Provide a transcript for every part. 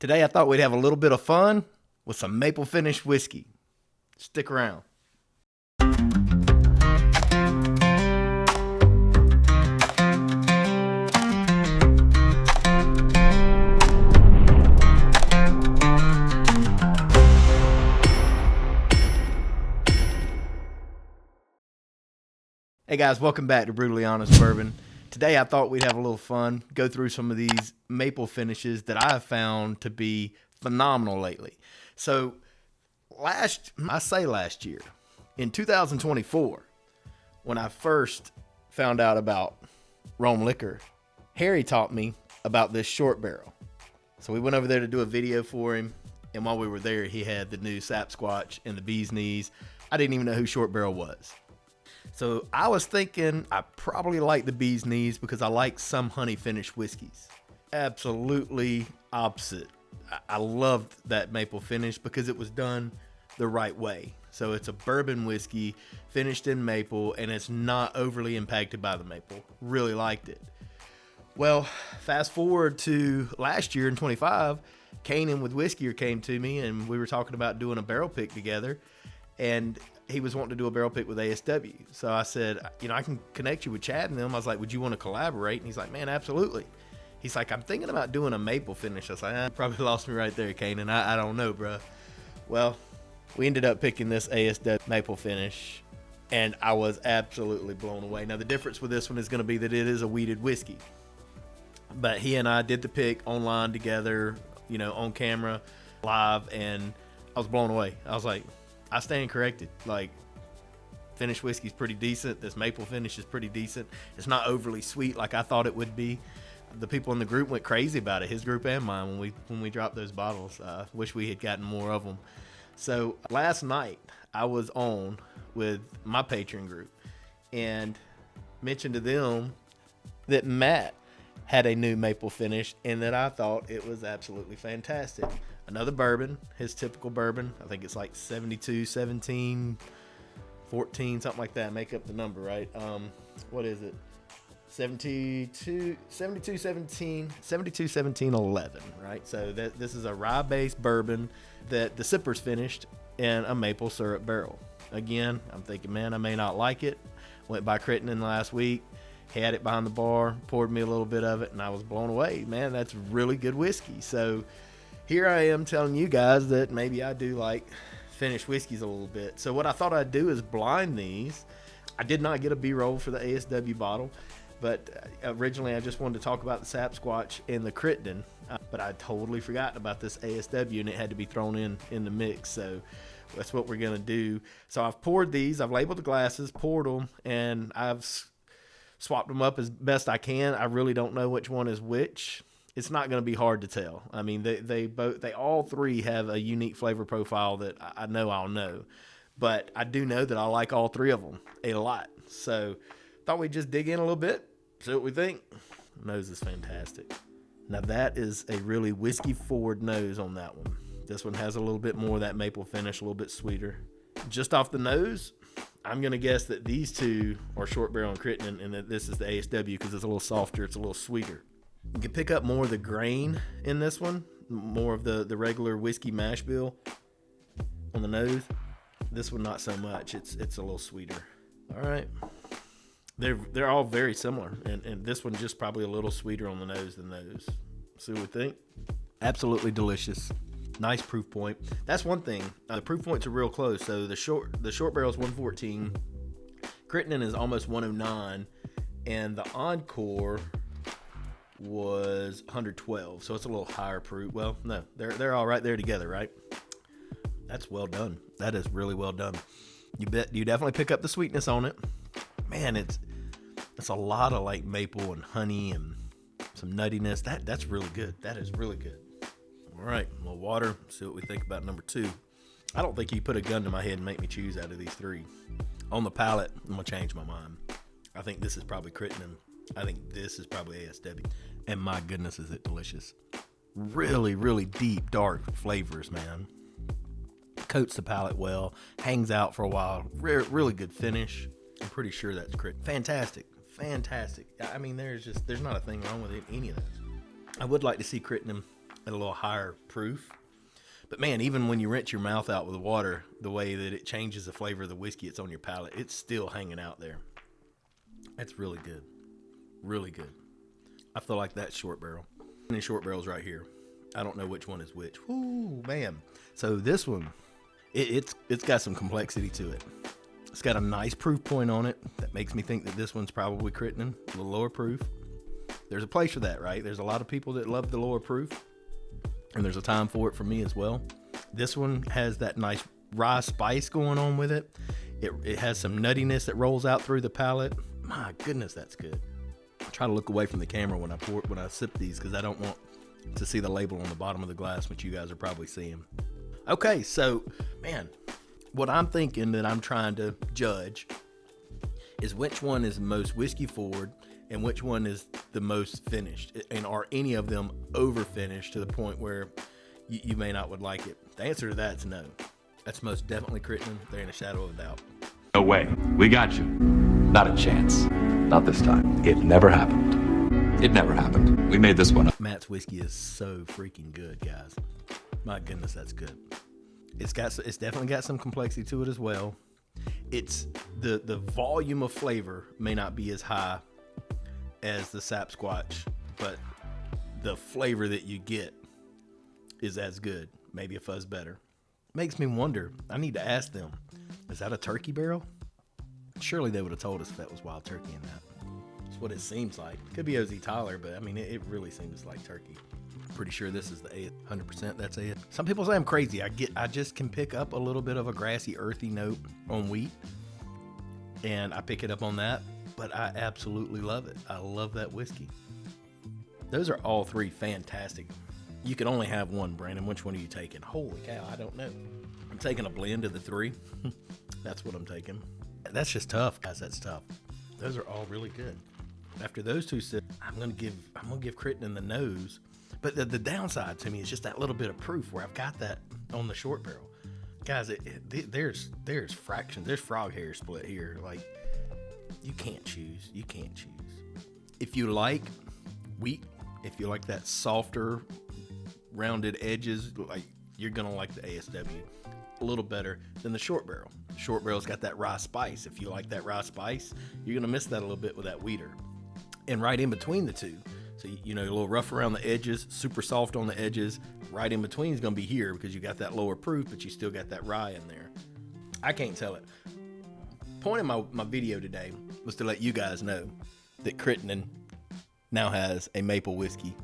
Today I thought we'd have a little bit of fun with some maple finished whiskey. Stick around. Hey guys, welcome back to Brewtally Honest Bourbon. Today I thought we'd have a little fun, go through some of these maple finishes that I have found to be phenomenal lately. So last year, in 2024, when I first found out about Rome liquor, Harry taught me about this short barrel. So we went over there to do a video for him, and while we were there, he had the new SapSquatch and the bee's knees. I didn't even know who short barrel was. So I was thinking I probably like the bee's knees because I like some honey finished whiskeys. Absolutely opposite. I loved that maple finish because it was done the right way. So it's a bourbon whiskey finished in maple and it's not overly impacted by the maple. Really liked it. Well, fast forward to last year in 25, Kaynon with Whiskier came to me and we were talking about doing a barrel pick together. And he was wanting to do a barrel pick with ASW. So I said, I can connect you with Chad and them. I was like, would you want to collaborate? And he's like, man, absolutely. He's like, I'm thinking about doing a maple finish. I was like, probably lost me right there, Kaynon. I don't know, bro. Well, we ended up picking this ASW maple finish, and I was absolutely blown away. Now, the difference with this one is going to be that it is a wheated whiskey. But he and I did the pick online together, on camera, live, and I was blown away. I was like, I stand corrected. Like, finished whiskey's pretty decent. This maple finish is pretty decent. It's not overly sweet like I thought it would be. The people in the group went crazy about it, his group and mine, when we dropped those bottles. Wish we had gotten more of them. So last night I was on with my Patreon group and mentioned to them that Matt had a new maple finish and that I thought it was absolutely fantastic. Another bourbon, his typical bourbon. I think it's like 72, 17, 14, something like that. Make up the number, right? What is it? 72, 17, 11, right? So this is a rye-based bourbon that the sipper's finished in a maple syrup barrel. Again, I'm thinking, man, I may not like it. Went by Crittenden last week, had it behind the bar, poured me a little bit of it, and I was blown away. Man, that's really good whiskey. So here I am telling you guys that maybe I do like finished whiskeys a little bit. So what I thought I'd do is blind these. I did not get a B-roll for the ASW bottle, but originally I just wanted to talk about the SapSquatch and the Crittenden, but I totally forgotten about this ASW and it had to be thrown in the mix. So that's what we're going to do. So I've poured these, I've labeled the glasses, poured them, and I've swapped them up as best I can. I really don't know which one is which. It's not going to be hard to tell. I mean, they all three have a unique flavor profile that I know I'll know, but I do know that I like all three of them a lot. So thought we'd just dig in a little bit, see what we think. Nose is fantastic. Now that is a really whiskey forward nose on that one. This one has a little bit more of that maple finish, a little bit sweeter. Just off the nose, I'm going to guess that these two are short barrel and Crittenden and that this is the ASW because it's a little softer, it's a little sweeter. You can pick up more of the grain in this one, more of the regular whiskey mash bill on the nose. This one, not so much. It's a little sweeter. All right. They're all very similar, and this one just probably a little sweeter on the nose than those. See what we think? Absolutely delicious. Nice proof point. That's one thing. The proof points are real close. So the short barrel is 114. Crittenden is almost 109, and the Encore was 112, so it's a little higher proof. Well, no, they're all right there together, right? That's well done. That is really well done. You definitely pick up the sweetness on it. Man, it's a lot of like maple and honey and some nuttiness. That's really good. That is really good. All right, well, water. See what we think about number two. I don't think you put a gun to my head and make me choose out of these three. On the palate, I'm gonna change my mind. I think this is probably Crittenden. I think this is probably ASW. And my goodness, is it delicious. Really, really deep, dark flavors, man. Coats the palate well. Hangs out for a while. Really good finish. I'm pretty sure that's Crittenden. Fantastic. I mean, there's not a thing wrong with it, any of that. I would like to see Crittenden at a little higher proof. But man, even when you rinse your mouth out with water, the way that it changes the flavor of the whiskey, it's on your palate. It's still hanging out there. That's really good. Really good. I feel like that's short barrel. And short barrel's right here. I don't know which one is which. Ooh, man. So this one, it's got some complexity to it. It's got a nice proof point on it that makes me think that this one's probably Crittenden, a little lower proof. There's a place for that, right? There's a lot of people that love the lower proof, and there's a time for it for me as well. This one has that nice rye spice going on with it. It has some nuttiness that rolls out through the palate. My goodness, that's good. I try to look away from the camera when I sip these because I don't want to see the label on the bottom of the glass, which you guys are probably seeing. Okay, so, man, what I'm thinking that I'm trying to judge is which one is the most whiskey forward and which one is the most finished, and are any of them over finished to the point where you may not would like it. The answer to that is no. That's most definitely Crittenden. There ain't a shadow of a doubt. No way. We got you. Not a chance. Not this time. It never happened. It never happened. We made this one up. Matt's whiskey is so freaking good, guys. My goodness, that's good. It's definitely got some complexity to it as well. It's the volume of flavor may not be as high as the SapSquatch, but the flavor that you get is as good, maybe a fuzz better. Makes me wonder, I need to ask them, is that a turkey barrel? Surely they would have told us if that was wild turkey in that. That's what it seems like. Could be OZ Tyler, but I mean, it really seems like turkey. Pretty sure this is the 100%. That's it. Some people say I'm crazy. I just can pick up a little bit of a grassy, earthy note on wheat, and I pick it up on that. But I absolutely love it. I love that whiskey. Those are all three fantastic. You can only have one, Brandon. Which one are you taking? Holy cow, I don't know. I'm taking a blend of the three. That's what I'm taking. That's just tough, guys. That's tough. Those are all really good. After those two sips, I'm gonna give Crittenden the nose. But the downside to me is just that little bit of proof where I've got that on the short barrel. Guys, there's fractions. There's frog hair split here. Like, you can't choose. You can't choose. If you like wheat, if you like that softer, rounded edges, like, you're going to like the ASW a little better than the short barrel. Short barrel's got that rye spice. If you like that rye spice, you're going to miss that a little bit with that wheater. And right in between the two, so, you know, a little rough around the edges, super soft on the edges. Right in between is going to be here because you got that lower proof, but you still got that rye in there. I can't tell it. Point of my video today was to let you guys know that Crittenden now has a maple whiskey,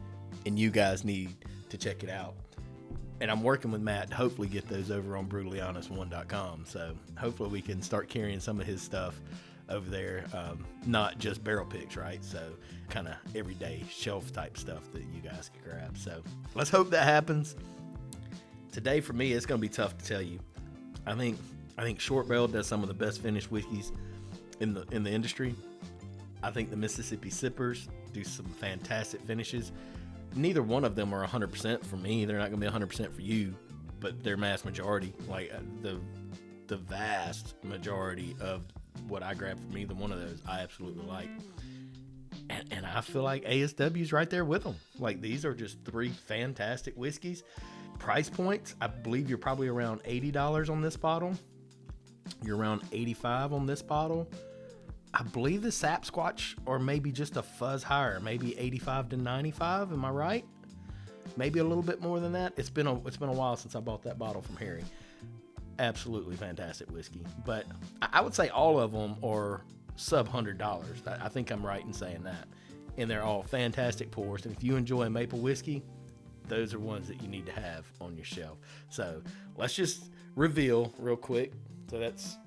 and you guys need to check it out. And I'm working with Matt to hopefully get those over on BrewtallyHonest1.com. So hopefully we can start carrying some of his stuff over there, not just barrel picks, right? So kind of everyday shelf type stuff that you guys can grab. So let's hope that happens. Today for me, it's going to be tough to tell you. I think Short Barrel does some of the best finished whiskeys in the industry. I think the Mississippi Sippers do some fantastic finishes. Neither one of them are 100% for me. They're not going to be 100% for you, but they're mass majority. Like the vast majority of what I grab from either one of those, I absolutely like. And I feel like ASW's right there with them. Like, these are just three fantastic whiskeys. Price points, I believe you're probably around $80 on this bottle. You're around $85 on this bottle. I believe the SapSquatch, or maybe just a fuzz higher, maybe $85 to $95. Am I right? Maybe a little bit more than that. It's been a while since I bought that bottle from Harry. Absolutely fantastic whiskey. But I would say all of them are sub $100. I think I'm right in saying that. And they're all fantastic pours. And if you enjoy maple whiskey, those are ones that you need to have on your shelf. So let's just reveal real quick. So that's,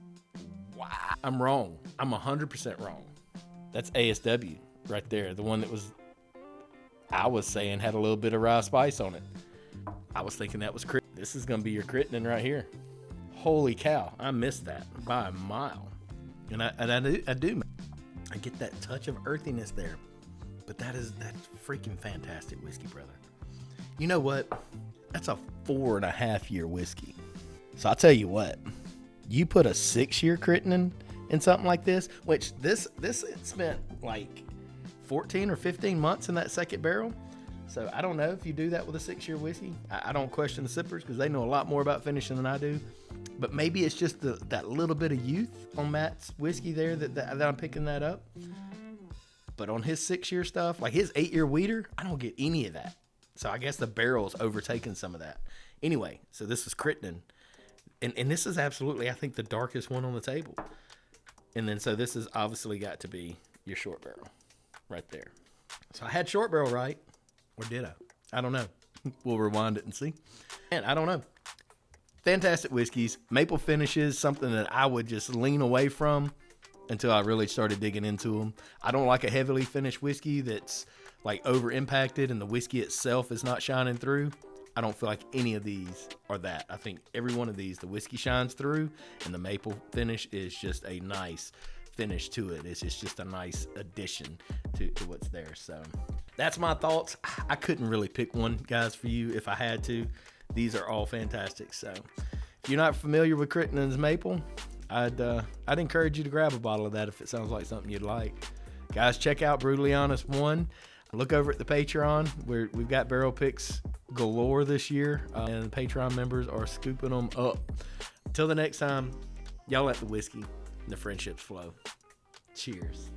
wow, I'm wrong. I'm 100% wrong. That's ASW right there. The one that I was saying had a little bit of rye spice on it. I was thinking that was Crittenden. This is going to be your Crittenden right here. Holy cow, I missed that by a mile. And I do. I get that touch of earthiness there. But that's freaking fantastic whiskey, brother. You know what? That's a 4.5-year whiskey. So I'll tell you what. You put a 6-year Crittenden in something like this, which this it spent like 14 or 15 months in that second barrel. So I don't know if you do that with a 6-year whiskey. I don't question the sippers because they know a lot more about finishing than I do. But maybe it's just that little bit of youth on Matt's whiskey there that I'm picking that up. But on his 6-year stuff, like his 8-year weeder, I don't get any of that. So I guess the barrel's overtaken some of that. Anyway, so this is Crittenden. And this is absolutely, I think, the darkest one on the table. And then so this has obviously got to be your short barrel right there. So I had short barrel right. Or did I? I don't know. We'll rewind it and see. And I don't know. Fantastic whiskeys. Maple finishes, something that I would just lean away from until I really started digging into them. I don't like a heavily finished whiskey that's like over impacted and the whiskey itself is not shining through. I don't feel like any of these are that. I think every one of these, the whiskey shines through and the maple finish is just a nice finish to it. It's just a nice addition to what's there. So that's my thoughts. I couldn't really pick one, guys, for you if I had to. These are all fantastic. So if you're not familiar with Crittenden's Maple, I'd encourage you to grab a bottle of that if it sounds like something you'd like. Guys, check out Brewtally Honest 1. Look over at the Patreon where we've got barrel picks galore this year, and the Patreon members are scooping them up. Until the next time, y'all let the whiskey and the friendships flow. Cheers.